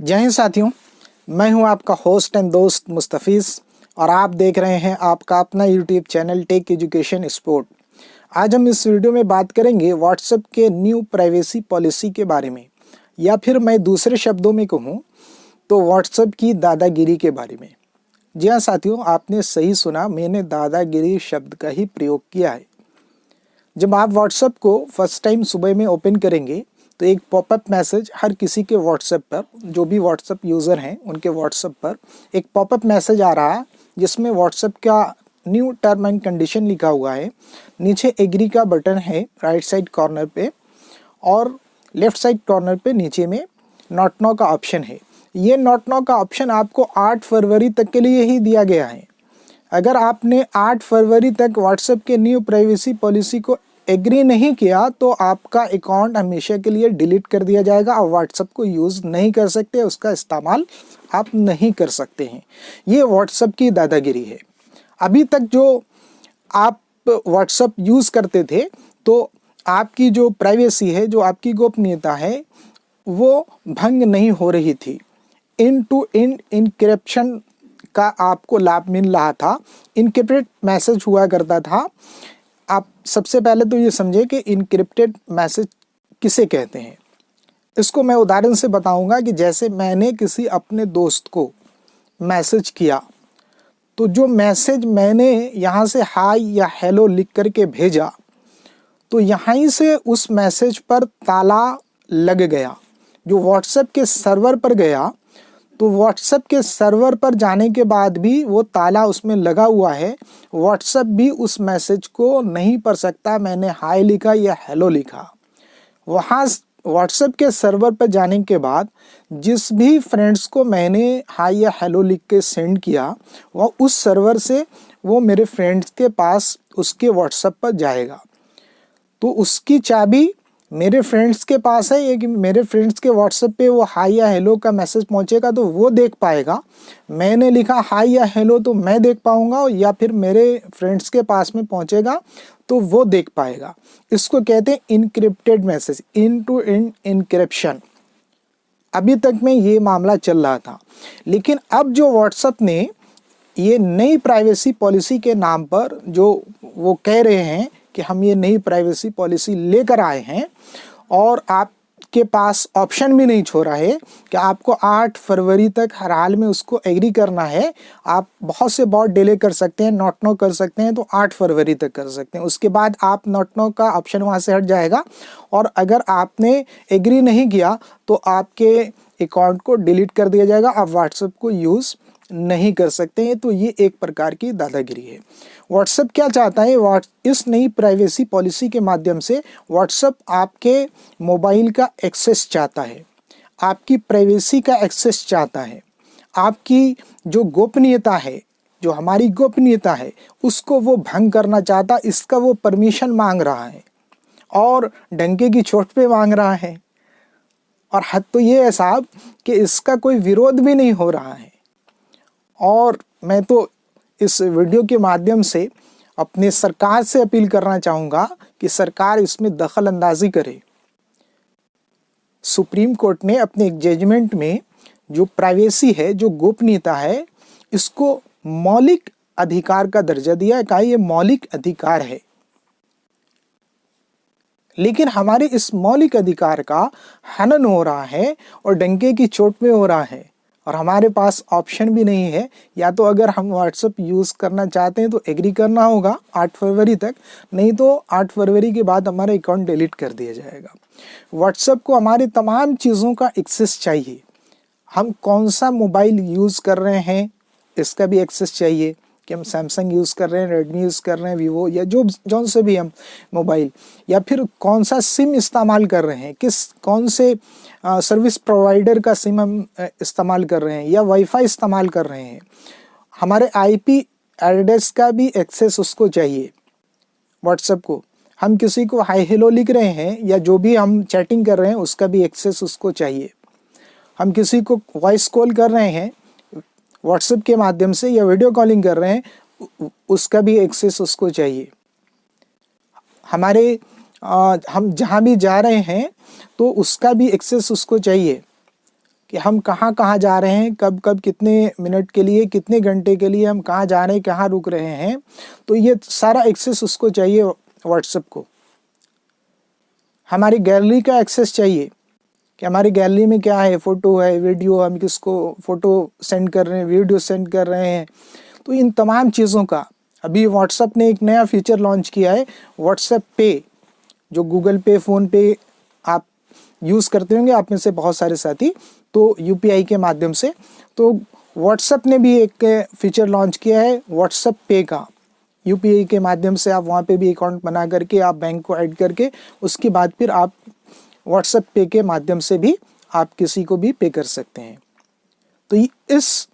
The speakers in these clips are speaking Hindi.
जय हिंद साथियों, मैं हूं आपका होस्ट एंड दोस्त मुस्तफ़ीज़ और आप देख रहे हैं आपका अपना YouTube channel Tech Education Sport. आज हम इस वीडियो में बात करेंगे व्हाट्सएप के न्यू प्राइवेसी पॉलिसी के बारे में, या फिर मैं दूसरे शब्दों में कहूं तो व्हाट्सएप की दादागिरी के बारे में। जी हाँ साथियों, आपने सही सुना, मैंने दादागिरी शब्द का ही प्रयोग किया है। जब आप व्हाट्सएप को फर्स्ट टाइम सुबह में ओपन करेंगे तो एक पॉपअप मैसेज हर किसी के व्हाट्सएप पर, जो भी व्हाट्सएप यूज़र हैं उनके व्हाट्सएप पर एक पॉपअप मैसेज आ रहा है जिसमें व्हाट्सएप का न्यू टर्म एंड कंडीशन लिखा हुआ है। नीचे एग्री का बटन है राइट साइड कॉर्नर पे, और लेफ्ट साइड कॉर्नर पे नीचे में नॉट नाउ का ऑप्शन है। ये नॉट नाउ का ऑप्शन आपको 8 फरवरी तक के लिए ही दिया गया है। अगर आपने 8 फरवरी तक व्हाट्सएप के न्यू प्राइवेसी पॉलिसी को एग्री नहीं किया तो आपका अकाउंट हमेशा के लिए डिलीट कर दिया जाएगा। आप व्हाट्सएप को यूज़ नहीं कर सकते, उसका इस्तेमाल आप नहीं कर सकते हैं। ये व्हाट्सएप की दादागिरी है। अभी तक जो आप व्हाट्सएप यूज़ करते थे तो आपकी जो प्राइवेसी है, जो आपकी गोपनीयता है, वो भंग नहीं हो रही थी। एंड टू एंड इनक्रिप्शन का आपको लाभ मिल रहा था। इनक्रिप्टेड मैसेज हुआ करता था। आप सबसे पहले तो ये समझे कि इनक्रिप्टेड मैसेज किसे कहते हैं। इसको मैं उदाहरण से बताऊंगा कि जैसे मैंने किसी अपने दोस्त को मैसेज किया तो जो मैसेज मैंने यहाँ से हाय या हेलो लिख करके भेजा तो यहाँ से उस मैसेज पर ताला लग गया। जो व्हाट्सएप के सर्वर पर गया तो व्हाट्सएप के सर्वर पर जाने के बाद भी वो ताला उसमें लगा हुआ है। व्हाट्सएप भी उस मैसेज को नहीं पढ़ सकता। मैंने हाय लिखा या हेलो लिखा, वहाँ व्हाट्सएप के सर्वर पर जाने के बाद जिस भी फ्रेंड्स को मैंने हाय या हेलो लिख के सेंड किया, वह उस सर्वर से वो मेरे फ्रेंड्स के पास उसके व्हाट्सएप पर जाएगा। तो उसकी चाबी मेरे फ्रेंड्स के पास है, कि मेरे फ्रेंड्स के व्हाट्सएप पे वो हाय या हेलो का मैसेज पहुंचेगा तो वो देख पाएगा। मैंने लिखा हाय या हेलो तो मैं देख पाऊंगा, या फिर मेरे फ्रेंड्स के पास में पहुंचेगा तो वो देख पाएगा। इसको कहते हैं encrypted message, end to end encryption. अभी तक में ये मामला चल रहा था, लेकिन अब जो व्हाट्सएप ने ये नई प्राइवेसी पॉलिसी के नाम पर जो वो कह रहे हैं कि हम ये नई प्राइवेसी पॉलिसी लेकर आए हैं, और आपके पास ऑप्शन भी नहीं छोड़ा है कि आपको 8 फरवरी तक हर हाल में उसको एग्री करना है। आप बहुत से बहुत डिले कर सकते हैं, नॉट नो कर सकते हैं, तो 8 फरवरी तक कर सकते हैं। उसके बाद आप नॉट नो का ऑप्शन वहाँ से हट जाएगा, और अगर आपने एग्री नहीं किया तो आपके अकाउंट को डिलीट कर दिया जाएगा। आप व्हाट्सएप को यूज़ नहीं कर सकते हैं। तो ये एक प्रकार की दादागिरी है। व्हाट्सएप क्या चाहता है? इस नई प्राइवेसी पॉलिसी के माध्यम से व्हाट्सएप आपके मोबाइल का एक्सेस चाहता है, आपकी प्राइवेसी का एक्सेस चाहता है, आपकी जो गोपनीयता है, जो हमारी गोपनीयता है, उसको वो भंग करना चाहता। इसका वो परमिशन मांग रहा है और डंके की चोट पे मांग रहा है। और हद तो ये है साहब कि इसका कोई विरोध भी नहीं हो रहा है। और मैं तो इस वीडियो के माध्यम से अपने सरकार से अपील करना चाहूँगा कि सरकार इसमें दखल अंदाजी करे। सुप्रीम कोर्ट ने अपने एक जजमेंट में जो प्राइवेसी है, जो गोपनीयता है, इसको मौलिक अधिकार का दर्जा दिया है। कहा ये मौलिक अधिकार है, लेकिन हमारे इस मौलिक अधिकार का हनन हो रहा है और डंके की चोट में हो रहा है, और हमारे पास ऑप्शन भी नहीं है। या तो अगर हम व्हाट्सएप यूज़ करना चाहते हैं तो एग्री करना होगा 8 फरवरी तक, नहीं तो 8 फरवरी के बाद हमारा अकाउंट डिलीट कर दिया जाएगा। व्हाट्सएप को हमारी तमाम चीज़ों का एक्सेस चाहिए। हम कौन सा मोबाइल यूज़ कर रहे हैं इसका भी एक्सेस चाहिए, कि हम सैमसंग यूज़ कर रहे हैं, रेडमी यूज़ कर रहे हैं, वीवो या जौन से भी हम मोबाइल, या फिर कौन सा सिम इस्तेमाल कर रहे हैं, कौन से सर्विस प्रोवाइडर का सिम हम इस्तेमाल कर रहे हैं, या वाईफाई इस्तेमाल कर रहे हैं। हमारे आईपी एड्रेस का भी एक्सेस उसको चाहिए व्हाट्सएप को। हम किसी को हाय हेलो लिख रहे हैं या जो भी हम चैटिंग कर रहे हैं उसका भी एक्सेस उसको चाहिए। हम किसी को वॉइस कॉल कर रहे हैं व्हाट्सएप के माध्यम से या वीडियो कॉलिंग कर रहे हैं, उसका भी एक्सेस उसको चाहिए। हम जहाँ भी जा रहे हैं तो उसका भी एक्सेस उसको चाहिए। कि हम कहाँ कहाँ जा रहे हैं, कब कब कितने मिनट के लिए, कितने घंटे के लिए हम कहाँ जा रहे हैं, कहाँ रुक रहे हैं। तो ये सारा एक्सेस उसको चाहिए व्हाट्सएप को। हमारी गैलरी का एक्सेस चाहिए कि हमारी गैलरी में क्या है, फ़ोटो है, वीडियो, हम किसको फ़ोटो सेंड कर रहे हैं, वीडियो सेंड कर रहे हैं। तो इन तमाम चीज़ों का अभी व्हाट्सएप ने एक नया फीचर लॉन्च किया है, व्हाट्सएप पे, जो गूगल पे, फ़ोन पे आप यूज़ करते होंगे, आप में से बहुत सारे साथी, तो यूपीआई के माध्यम से। तो व्हाट्सएप ने भी एक फीचर लॉन्च किया है व्हाट्सएप पे का। यूपीआई के माध्यम से आप वहाँ पे भी अकाउंट बना करके, आप बैंक को ऐड करके, उसके बाद फिर आप व्हाट्सएप पे के माध्यम से भी आप किसी को भी पे कर सकते हैं। तो इस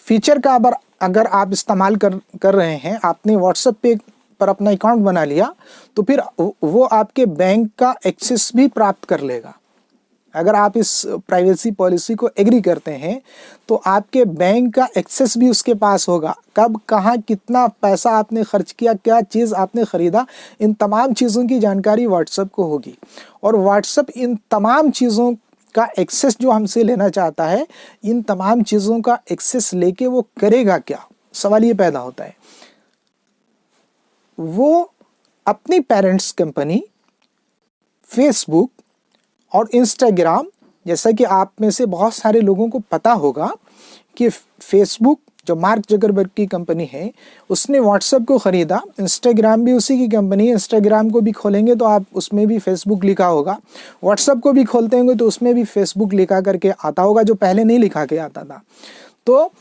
फीचर का अगर आप इस्तेमाल कर रहे हैं, आपने व्हाट्सएप पे पर अपना अकाउंट बना लिया, तो फिर वो आपके बैंक का एक्सेस भी प्राप्त कर लेगा। अगर आप इस प्राइवेसी पॉलिसी को एग्री करते हैं तो आपके बैंक का एक्सेस भी उसके पास होगा। कब, कहाँ, कितना पैसा आपने खर्च किया, क्या चीज़ आपने ख़रीदा, इन तमाम चीज़ों की जानकारी व्हाट्सएप को होगी। और व्हाट्सएप इन तमाम चीज़ों का एक्सेस जो हमसे लेना चाहता है, इन तमाम चीज़ों का एक्सेस लेके वो करेगा क्या? सवाल ये पैदा होता है। वो अपनी पेरेंट्स कंपनी फेसबुक और इंस्टाग्राम, जैसा कि आप में से बहुत सारे लोगों को पता होगा कि फेसबुक जो मार्क जकरबर्ग की कंपनी है, उसने व्हाट्सएप को ख़रीदा, इंस्टाग्राम भी उसी की कंपनी है। इंस्टाग्राम को भी खोलेंगे तो आप उसमें भी फेसबुक लिखा होगा, व्हाट्सएप को भी खोलते होंगे तो उसमें भी फेसबुक लिखा करके आता होगा, जो पहले नहीं लिखा के आता था। तो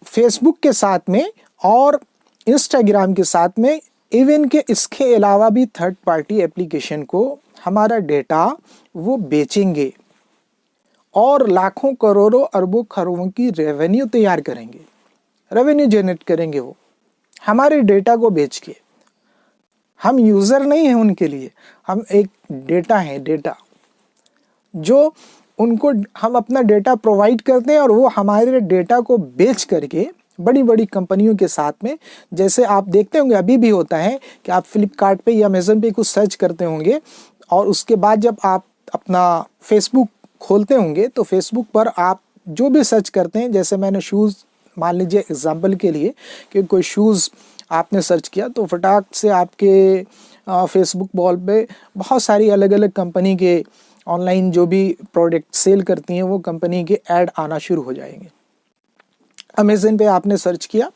फेसबुक के साथ में और इंस्टाग्राम के साथ में, इवन के इसके अलावा भी थर्ड पार्टी एप्लीकेशन को हमारा डेटा वो बेचेंगे और लाखों, करोड़ों, अरबों, खरबों की रेवेन्यू तैयार करेंगे, रेवेन्यू जनरेट करेंगे वो हमारे डेटा को बेच के। हम यूज़र नहीं हैं उनके लिए, हम एक डेटा है, डेटा जो उनको हम अपना डेटा प्रोवाइड करते हैं और वो हमारे डेटा को बेच करके बड़ी बड़ी कंपनियों के साथ में, जैसे आप देखते होंगे अभी भी होता है कि आप फ्लिपकार्ट पे या अमेज़न पे कुछ सर्च करते होंगे और उसके बाद जब आप अपना फेसबुक खोलते होंगे तो फेसबुक पर आप जो भी सर्च करते हैं, जैसे मैंने शूज़, मान लीजिए एग्जांपल के लिए कि कोई शूज़ आपने सर्च किया तो फटाक से आपके फेसबुक वॉल पे बहुत सारी अलग अलग कंपनी के ऑनलाइन जो भी प्रोडक्ट सेल करती हैं वो कंपनी के ऐड आना शुरू हो जाएंगे। अमेज़न पे आपने सर्च किया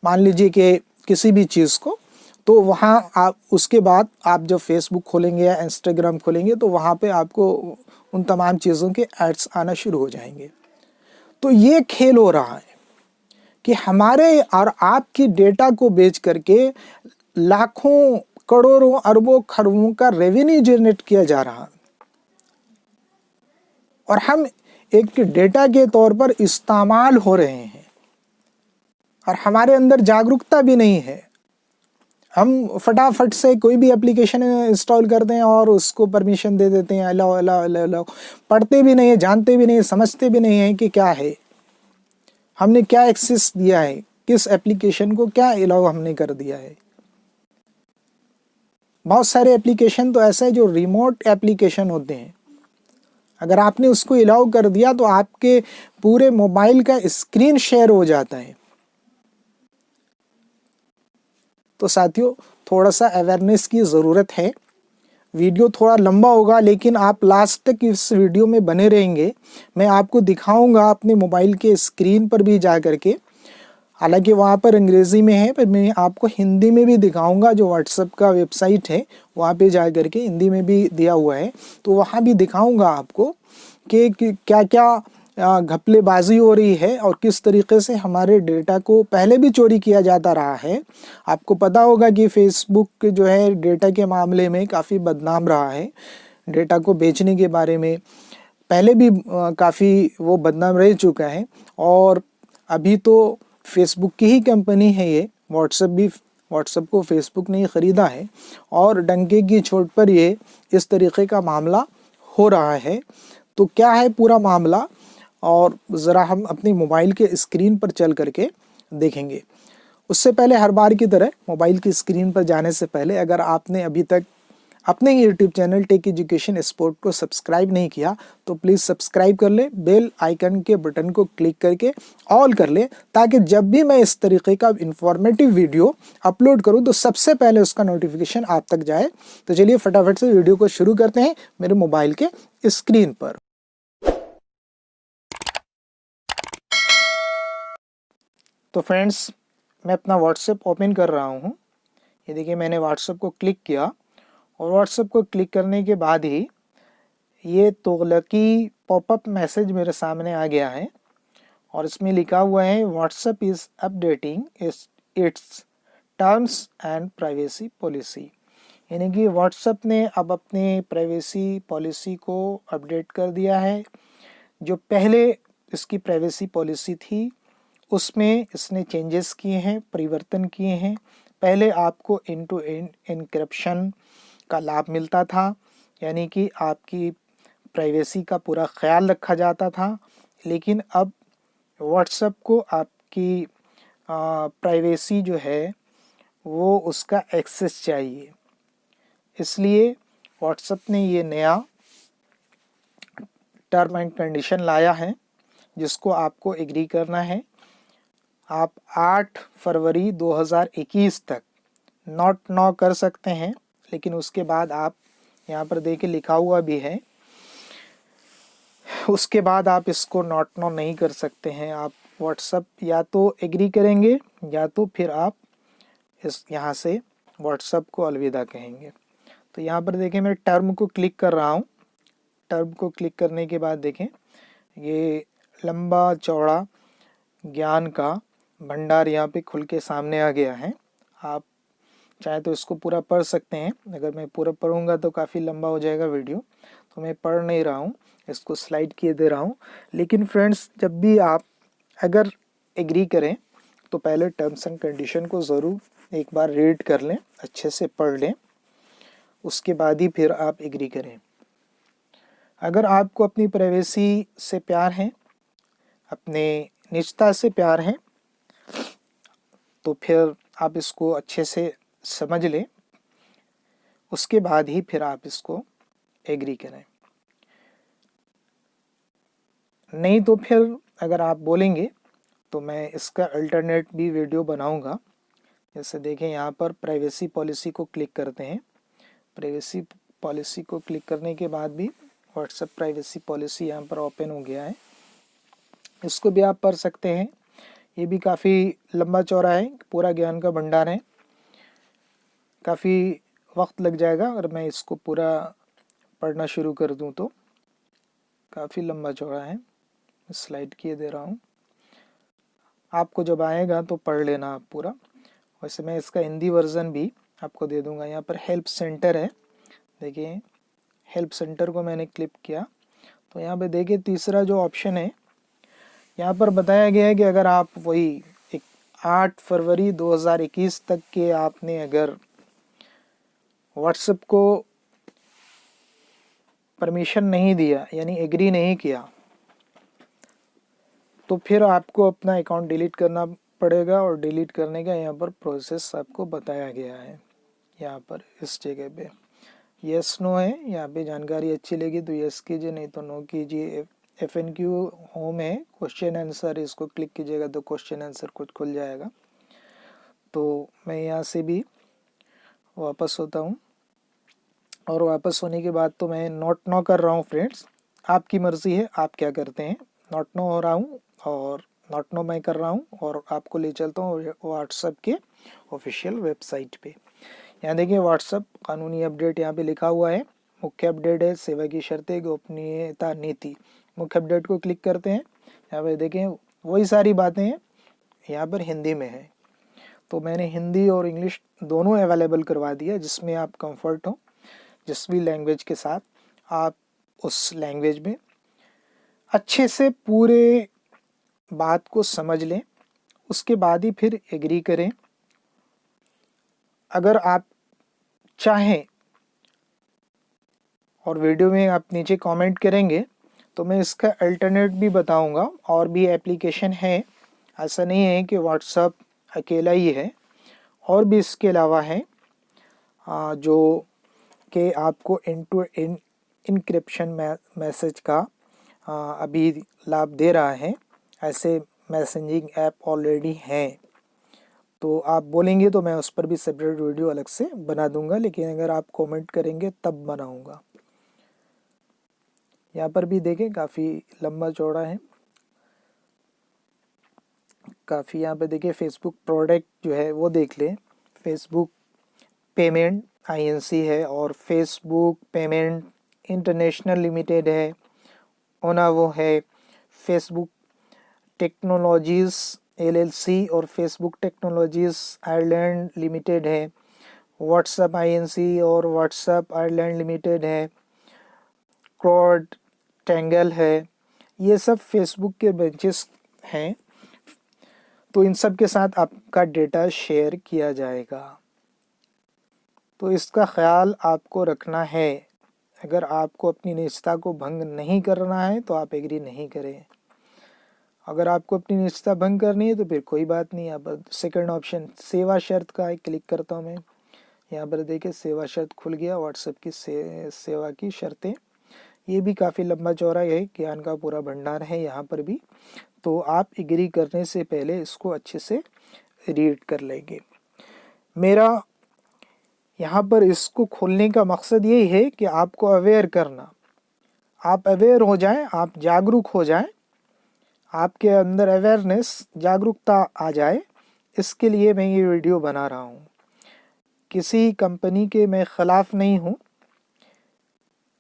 मान लीजिए कि किसी भी चीज़ को, तो वहाँ आप उसके बाद आप जब फेसबुक खोलेंगे या इंस्टाग्राम खोलेंगे तो वहाँ पे आपको उन तमाम चीज़ों के एड्स आना शुरू हो जाएंगे। तो ये खेल हो रहा है कि हमारे और आपकी डेटा को बेच करके लाखों, करोड़ों, अरबों, खरबों का रेवेन्यू जनरेट किया जा रहा है और हम एक डेटा के तौर पर इस्तेमाल हो रहे हैं और हमारे अंदर जागरूकता भी नहीं है। हम फटाफट से कोई भी एप्लीकेशन इंस्टॉल करते हैं और उसको परमिशन दे देते हैं, अलाउ अलाउ अलाउ अलाउ, पढ़ते भी नहीं है, जानते भी नहीं है, समझते भी नहीं है कि क्या है, हमने क्या एक्सेस दिया है, किस एप्लीकेशन को क्या अलाउ हमने कर दिया है। बहुत सारे एप्लीकेशन तो ऐसे हैं जो रिमोट एप्लीकेशन होते हैं, अगर आपने उसको अलाउ कर दिया तो आपके पूरे मोबाइल का स्क्रीन शेयर हो जाता है। तो साथियों, थोड़ा सा अवेयरनेस की ज़रूरत है। वीडियो थोड़ा लंबा होगा लेकिन आप लास्ट तक इस वीडियो में बने रहेंगे। मैं आपको दिखाऊंगा अपने मोबाइल के स्क्रीन पर भी जा करके, हालांकि वहाँ पर अंग्रेज़ी में है पर मैं आपको हिंदी में भी दिखाऊंगा। जो व्हाट्सएप का वेबसाइट है वहाँ पे जा करके हिंदी में भी दिया हुआ है, तो वहाँ भी दिखाऊंगा आपको कि क्या क्या घपलेबाजी हो रही है और किस तरीके से हमारे डेटा को पहले भी चोरी किया जाता रहा है। आपको पता होगा कि फेसबुक जो है डेटा के मामले में काफ़ी बदनाम रहा है, डेटा को बेचने के बारे में पहले भी काफ़ी वो बदनाम रह चुका है। और अभी तो फेसबुक की ही कंपनी है ये, व्हाट्सएप को फेसबुक ने ही ख़रीदा है और डंके की चोट पर ये इस तरीके का मामला हो रहा है। तो क्या है पूरा मामला, और ज़रा हम अपनी मोबाइल के स्क्रीन पर चल करके देखेंगे। उससे पहले हर बार की तरह मोबाइल की स्क्रीन पर जाने से पहले अगर आपने अभी तक अपने YouTube channel Tech Education Sport को सब्सक्राइब नहीं किया तो प्लीज़ सब्सक्राइब कर ले, बेल आइकन के बटन को क्लिक करके ऑल कर ले, ताकि जब भी मैं इस तरीके का इंफॉर्मेटिव वीडियो अपलोड करूं तो सबसे पहले उसका नोटिफिकेशन आप तक जाए। तो चलिए फटाफट से वीडियो को शुरू करते हैं मेरे मोबाइल के स्क्रीन पर। तो फ्रेंड्स, मैं अपना व्हाट्सएप ओपन कर रहा हूँ। ये देखिए, मैंने व्हाट्सएप को क्लिक किया और व्हाट्सएप को क्लिक करने के बाद ही ये तुगलकी पॉपअप मैसेज मेरे सामने आ गया है और इसमें लिखा हुआ है WhatsApp is updating it's terms and privacy policy. यानी कि व्हाट्सएप ने अब अपने प्राइवेसी पॉलिसी को अपडेट कर दिया है। जो पहले इसकी प्राइवेसी पॉलिसी थी उसमें इसने चेंजेस किए हैं, परिवर्तन किए हैं। पहले आपको एंड टू एंड एन्क्रिप्शन का लाभ मिलता था, यानी कि आपकी प्राइवेसी का पूरा ख्याल रखा जाता था, लेकिन अब व्हाट्सएप को आपकी प्राइवेसी जो है वो उसका एक्सेस चाहिए। इसलिए व्हाट्सएप ने ये नया टर्म एंड कंडीशन लाया है जिसको आपको एग्री करना है। आप 8 फरवरी 2021 तक नॉट नो कर सकते हैं, लेकिन उसके बाद आप यहाँ पर देखिए लिखा हुआ भी है, उसके बाद आप इसको नॉट नो नहीं कर सकते हैं। आप व्हाट्सएप या तो एग्री करेंगे या तो फिर आप इस यहाँ से व्हाट्सएप को अलविदा कहेंगे। तो यहाँ पर देखें, मैं टर्म को क्लिक कर रहा हूँ। टर्म को क्लिक करने के बाद देखें, ये लंबा चौड़ा ज्ञान का भंडार यहाँ पे खुल के सामने आ गया है। आप चाहे तो इसको पूरा पढ़ सकते हैं। अगर मैं पूरा पढ़ूंगा तो काफ़ी लंबा हो जाएगा वीडियो, तो मैं पढ़ नहीं रहा हूँ, इसको स्लाइड किए दे रहा हूँ। लेकिन फ्रेंड्स, जब भी आप अगर एग्री करें तो पहले टर्म्स एंड कंडीशन को ज़रूर एक बार रीड कर लें, अच्छे से पढ़ लें, उसके बाद ही फिर आप एग्री करें। अगर आपको अपनी प्राइवेसी से प्यार है, अपने निजता से प्यार है, तो फिर आप इसको अच्छे से समझ लें, उसके बाद ही फिर आप इसको एग्री करें। नहीं तो फिर अगर आप बोलेंगे तो मैं इसका अल्टरनेट भी वीडियो बनाऊंगा। जैसे देखें, यहाँ पर प्राइवेसी पॉलिसी को क्लिक करते हैं। प्राइवेसी पॉलिसी को क्लिक करने के बाद भी व्हाट्सएप प्राइवेसी पॉलिसी यहाँ पर ओपन हो गया है। इसको भी आप पढ़ सकते हैं। ये भी काफ़ी लंबा चौड़ा है, पूरा ज्ञान का भंडार है, काफ़ी वक्त लग जाएगा अगर मैं इसको पूरा पढ़ना शुरू कर दूं तो। काफ़ी लंबा चौड़ा है, स्लाइड किए दे रहा हूँ, आपको जब आएगा तो पढ़ लेना आप पूरा। वैसे मैं इसका हिंदी वर्ज़न भी आपको दे दूंगा। यहाँ पर हेल्प सेंटर है, देखिए हेल्प सेंटर को मैंने क्लिक किया तो यहाँ पे देखिए तीसरा जो ऑप्शन है, यहाँ पर बताया गया है कि अगर आप वही 8 फरवरी 2021 तक के आपने अगर व्हाट्सएप को परमिशन नहीं दिया, यानी एग्री नहीं किया, तो फिर आपको अपना अकाउंट डिलीट करना पड़ेगा। और डिलीट करने का यहाँ पर प्रोसेस आपको बताया गया है। यहाँ पर इस जगह पे यस नो है, यहाँ पे जानकारी अच्छी लगी तो यस कीजिए, नहीं तो नो कीजिए। FNQ होम है, क्वेश्चन आंसर, इसको क्लिक कीजिएगा तो क्वेश्चन आंसर कुछ खुल जाएगा। तो मैं यहाँ से भी वापस होता हूँ और वापस होने के बाद तो मैं नॉट नो कर रहा हूँ। फ्रेंड्स, आपकी मर्ज़ी है आप क्या करते हैं। नॉट नो हो रहा हूँ और नॉट नो मैं कर रहा हूँ और आपको ले चलता हूँ व्हाट्सएप के ऑफिशियल वेबसाइट पे। यहाँ देखिए व्हाट्सएप कानूनी अपडेट यहाँ पे लिखा हुआ है। मुख्य अपडेट है सेवा की शर्तें, गोपनीयता नीति। मुख्य अपडेट को क्लिक करते हैं, यहाँ पे देखें वही सारी बातें हैं, यहाँ पर हिंदी में है। तो मैंने हिंदी और इंग्लिश दोनों अवेलेबल करवा दिया, जिसमें आप कंफर्ट हो, जिस भी लैंग्वेज के साथ आप उस लैंग्वेज में अच्छे से पूरे बात को समझ लें, उसके बाद ही फिर एग्री करें। अगर आप चाहें और वीडियो में आप नीचे कमेंट करेंगे तो मैं इसका अल्टरनेट भी बताऊंगा। और भी एप्लीकेशन है, ऐसा नहीं है कि व्हाट्सएप अकेला ही है, और भी इसके अलावा है जो कि आपको end to end encryption message का अभी लाभ दे रहा है। ऐसे मैसेजिंग ऐप ऑलरेडी हैं, तो आप बोलेंगे तो मैं उस पर भी सेपरेट वीडियो अलग से बना दूंगा, लेकिन अगर आप कमेंट करेंगे तब बनाऊंगा। यहाँ पर भी देखें काफ़ी लंबा चौड़ा है, काफ़ी। यहाँ पे देखिए फेसबुक प्रोडक्ट जो है वो देख लें। फेसबुक पेमेंट INC है और फेसबुक पेमेंट इंटरनेशनल लिमिटेड है, ओनावो है, फेसबुक टेक्नोलॉजीज़ LLC और फेसबुक टेक्नोलॉजीज़ आयरलैंड लिमिटेड है, व्हाट्सएप INC और व्हाट्सएप आयरलैंड लिमिटेड है, क्रोड टेंगल है। ये सब फेसबुक के ब्रांचेस हैं, तो इन सब के साथ आपका डेटा शेयर किया जाएगा। तो इसका ख्याल आपको रखना है। अगर आपको अपनी निजता को भंग नहीं करना है तो आप एग्री नहीं करें। अगर आपको अपनी निजता भंग करनी है तो फिर कोई बात नहीं। यहाँ पर सेकंड ऑप्शन सेवा शर्त का क्लिक करता हूँ मैं। यहाँ पर देखिए सेवा शर्त खुल गया, व्हाट्सएप की सेवा की शर्तें। ये भी काफ़ी लंबा चौड़ा है, ज्ञान का पूरा भंडार है यहाँ पर भी। तो आप एग्री करने से पहले इसको अच्छे से रीड कर लेंगे। मेरा यहाँ पर इसको खोलने का मकसद यही है कि आपको अवेयर करना, आप अवेयर हो जाएं, आप जागरूक हो जाएं, आपके अंदर अवेयरनेस, जागरूकता आ जाए। इसके लिए मैं ये वीडियो बना रहा हूँ। किसी कंपनी के मैं ख़िलाफ़ नहीं हूँ।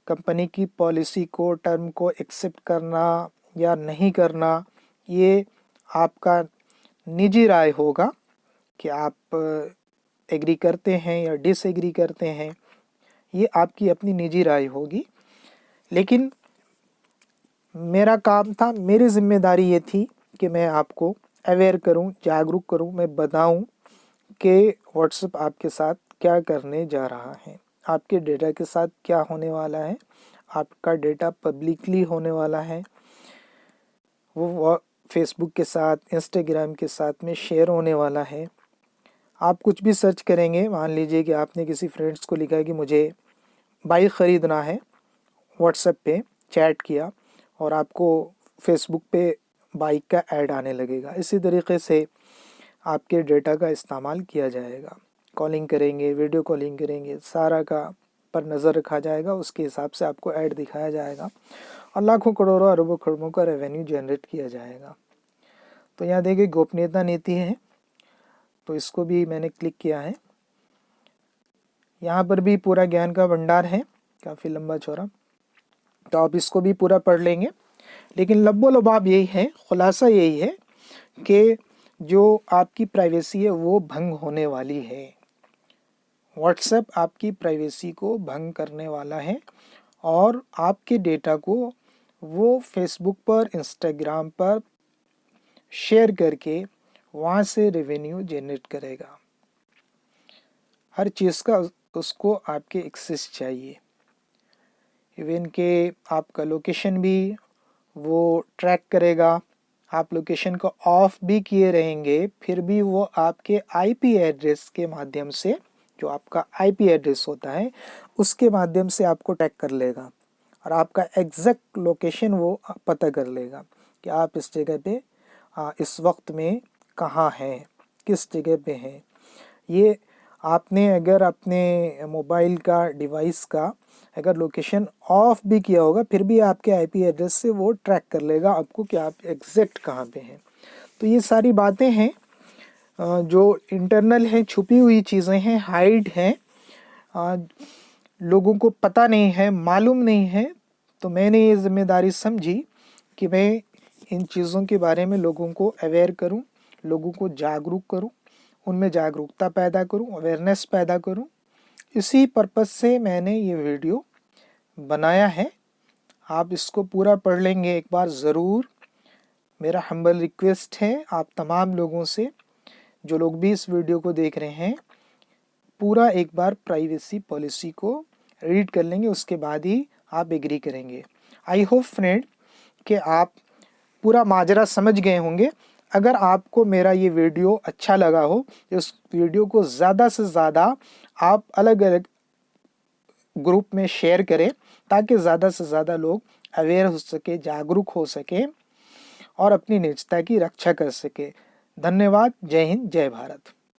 कंपनी की पॉलिसी को, टर्म को एक्सेप्ट करना या नहीं करना ये आपका निजी राय होगा कि आप एग्री करते हैं या डिसएग्री करते हैं। ये आपकी अपनी निजी राय होगी। लेकिन मेरा काम था, मेरी जिम्मेदारी ये थी कि मैं आपको अवेयर करूं, जागरूक करूं, मैं बताऊं कि व्हाट्सएप आपके साथ क्या करने जा रहा है, आपके डेटा के साथ क्या होने वाला है। आपका डेटा पब्लिकली होने वाला है, वो फेसबुक के साथ, इंस्टाग्राम के साथ में शेयर होने वाला है। आप कुछ भी सर्च करेंगे, मान लीजिए कि आपने किसी फ्रेंड्स को लिखा है कि मुझे बाइक ख़रीदना है, व्हाट्सएप पे चैट किया और आपको फेसबुक पे बाइक का ऐड आने लगेगा। इसी तरीके से आपके डेटा का इस्तेमाल किया जाएगा। कॉलिंग करेंगे, वीडियो कॉलिंग करेंगे, सारा का पर नज़र रखा जाएगा, उसके हिसाब से आपको ऐड दिखाया जाएगा और लाखों करोड़ों अरबों खरबों का रेवेन्यू जनरेट किया जाएगा। तो यहाँ देखिए गोपनीयता नीति है, तो इसको भी मैंने क्लिक किया है। यहाँ पर भी पूरा ज्ञान का भंडार है, काफ़ी लंबा चौड़ा, तो आप इसको भी पूरा पढ़ लेंगे। लेकिन लब्बो लबाब यही है, खुलासा यही है कि जो आपकी प्राइवेसी है वो भंग होने वाली है। व्हाट्सएप आपकी प्राइवेसी को भंग करने वाला है और आपके डेटा को वो फेसबुक पर, इंस्टाग्राम पर शेयर करके वहाँ से रेवेन्यू जनरेट करेगा। हर चीज़ का उसको आपके एक्सेस चाहिए, इवन के आपका लोकेशन भी वो ट्रैक करेगा। आप लोकेशन को ऑफ भी किए रहेंगे फिर भी वो आपके IP एड्रेस के माध्यम से, जो आपका IP एड्रेस होता है उसके माध्यम से आपको ट्रैक कर लेगा और आपका एग्जैक्ट लोकेशन वो पता कर लेगा कि आप इस जगह पे इस वक्त में कहाँ हैं, किस जगह पे हैं। ये आपने अगर अपने मोबाइल का, डिवाइस का अगर लोकेशन ऑफ भी किया होगा फिर भी आपके IP एड्रेस से वो ट्रैक कर लेगा आपको कि आप एग्जैक्ट कहाँ पे हैं। तो ये सारी बातें हैं जो इंटरनल हैं, छुपी हुई चीज़ें हैं, हाइड हैं, लोगों को पता नहीं है, मालूम नहीं है। तो मैंने ये जिम्मेदारी समझी कि मैं इन चीज़ों के बारे में लोगों को अवेयर करूं, लोगों को जागरूक करूं, उनमें जागरूकता पैदा करूं, अवेयरनेस पैदा करूं। इसी पर्पज़ से मैंने ये वीडियो बनाया है। आप इसको पूरा पढ़ लेंगे एक बार ज़रूर। मेरा हम्बल रिक्वेस्ट है आप तमाम लोगों से, जो लोग भी इस वीडियो को देख रहे हैं, पूरा एक बार प्राइवेसी पॉलिसी को रीड कर लेंगे, उसके बाद ही आप एग्री करेंगे। आई होप फ्रेंड कि आप पूरा माजरा समझ गए होंगे। अगर आपको मेरा ये वीडियो अच्छा लगा हो, इस वीडियो को ज़्यादा से ज़्यादा आप अलग अलग ग्रुप में शेयर करें ताकि ज़्यादा से ज़्यादा लोग अवेयर हो सके, जागरूक हो सके और अपनी निजता की रक्षा कर सके। धन्यवाद। जय हिंद, जय भारत।